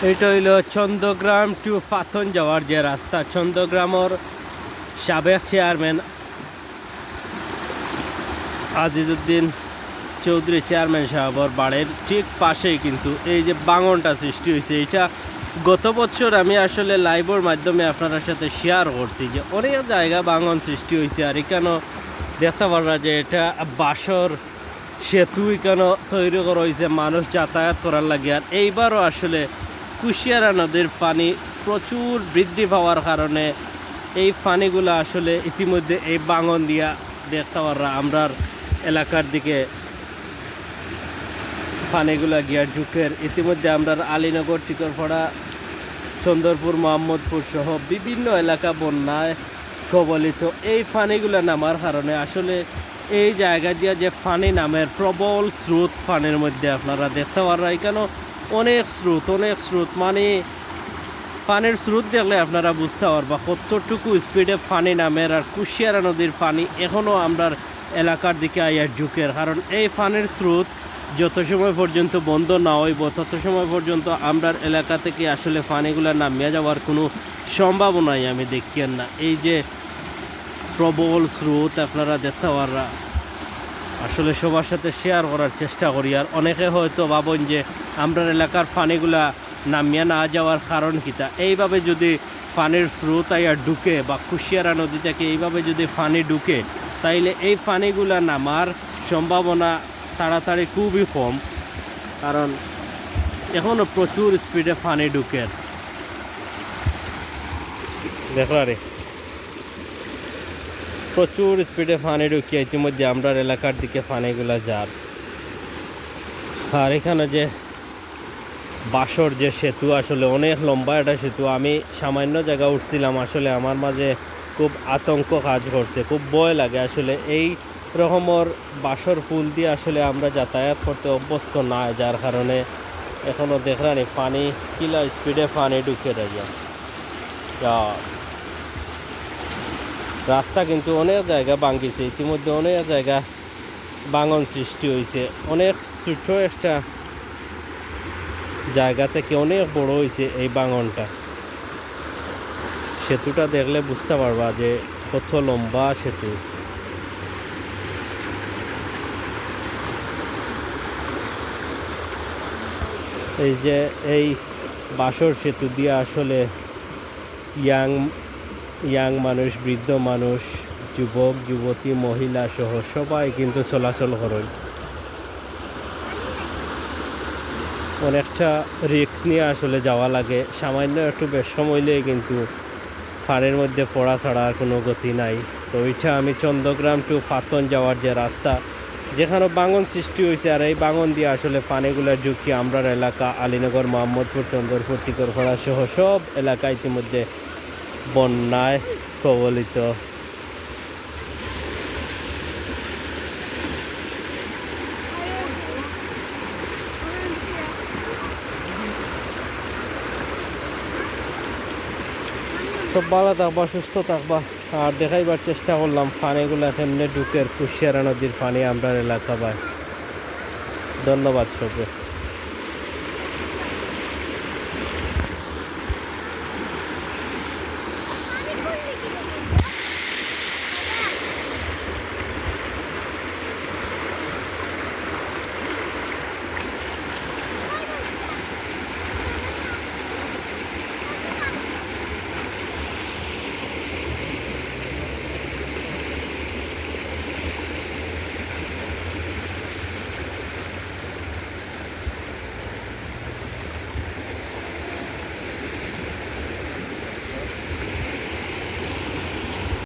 এটা হইল চন্দ্রগ্রাম টু ফাথন যাওয়ার যে রাস্তা। চন্দ্রগ্রামের সাবেক চেয়ারম্যান আজিজউদ্দিন চৌধুরী চেয়ারম্যান সাহেবর বাড়ির ঠিক পাশেই কিন্তু এই যে বাঙনটা সৃষ্টি হয়েছে। এটা গত বছর আমি আসলে লাইভের মাধ্যমে আপনার সাথে শেয়ার করছি যে অনেক জায়গা বাঙন সৃষ্টি হয়েছে। আর এখানেও দেখতে পারা যে এটা বাঁশর সেতু এখানে তৈরি করা হয়েছে মানুষ যাতায়াত করার লাগে। আর এইবারও আসলে কুশিয়ারা নদীর পানি প্রচুর বৃদ্ধি পাওয়ার কারণে এই পানিগুলো আসলে ইতিমধ্যে এই বাঙন দিয়া দেখতে পারা আমরার এলাকার দিকে পানিগুলা গিয়া ঢুকের। ইতিমধ্যে আমরা আলীনগর, টিকরপাড়া, চন্দরপুর, মোহাম্মদপুর সহ বিভিন্ন এলাকা বন্যায় কবলিত। এই পানিগুলো নামার কারণে আসলে এই জায়গা দিয়ে যে পানি নামের প্রবল স্রোত পানির মধ্যে আপনারা দেখতে পারেন। এখানে অনেক স্রোত মানে পানির স্রোত দেখলে আপনারা বুঝতে পারবা কতটুকু স্পিডে পানি নামের। আর কুশিয়ারা নদীর পানি এখনও আমরা এলাকার দিকে আইয়া ঢুকের, কারণ এই পানির স্রোত যত সময় পর্যন্ত বন্ধ না হইব তত সময় পর্যন্ত আমরা এলাকা থেকে আসলে পানিগুলো নামিয়ে যাওয়ার কোনো সম্ভাবনাই আমি দেখি না। এই যে প্রবল স্রোত আপনারা দেখতে পারা, আসলে সবার সাথে শেয়ার করার চেষ্টা করি। আর অনেকে হয়তো ভাবেন যে আমরা এলাকার পানিগুলা নামিয়ে না যাওয়ার কারণ কিতা। এইভাবে যদি পানির স্রোত আইয়া ঢুকে বা কুশিয়ারা নদী থেকে এইভাবে যদি পানি ঢুকে তাইলে এই পানিগুলা নামার সম্ভাবনা তাড়াতাড়ি খুবই কম, কারণ এখনও প্রচুর স্পিডে পানি ঢুকে। দেখলা রে, প্রচুর স্পিডে পানি ঢুকিয়ে ইতিমধ্যে আমরা এলাকার দিকে পানিগুলা যার। আর এখানে যে বাঁশর যে সেতু, আসলে অনেক লম্বা একটা সেতু। আমি সামান্য জায়গা উঠছিলাম, আসলে আমার মাঝে খুব আতঙ্ক কাজ করছে, খুব ভয় লাগে। আসলে এই রকমের বাঁশর ফুল দিয়ে আসলে আমরা যাতায়াত করতে অভ্যস্ত না, যার কারণে এখনও দেখলানি পানি কিলা স্পিডে পানি ঢুকে যায়। রাস্তা কিন্তু অনেক জায়গা ভাঙ্গিছে, ইতিমধ্যে অনেক জায়গা ভাঙন সৃষ্টি হয়েছে। অনেক ছোট একটা জায়গা থেকে অনেক বড় হয়েছে এই ভাঙনটা। সেতুটা দেখলে বুঝতে পারবা যে কত লম্বা সেতু। এই যে এই বাঁশর সেতু দিয়ে আসলে ইয়াং মানুষ, বৃদ্ধ মানুষ, যুবক যুবতী, মহিলা সহ সবাই কিন্তু চলাচল করেন। অনেকটা রিস্ক নিয়ে আসলে যাওয়া লাগে, সামান্য একটু বেশ সময় নিয়ে কিন্তু পানির মধ্যে পড়া ছাড়া আর কোনো গতি নাই। তো ওইটা আমি চন্দ্রগ্রাম টু ফাথন যাওয়ার যে রাস্তা, যেখানে বাঙন সৃষ্টি হয়েছে। আর এই বাঙন দিয়ে আসলে পানিগুলো ঢুকিয়ে আমরা এলাকা আলীনগর, মোহাম্মদপুর, চন্দরপুর, টিকরপাড়া সহ সব এলাকা ইতিমধ্যে বন্যায় কবলিত। সব ভালো থাকবা, সুস্থ থাকবা। আর দেখাইবার চেষ্টা করলাম পানিগুলা কেমনে ঢুকের কুশিয়ারা নদীর পানি আমরা এলাকা পাই। ধন্যবাদ সবাই।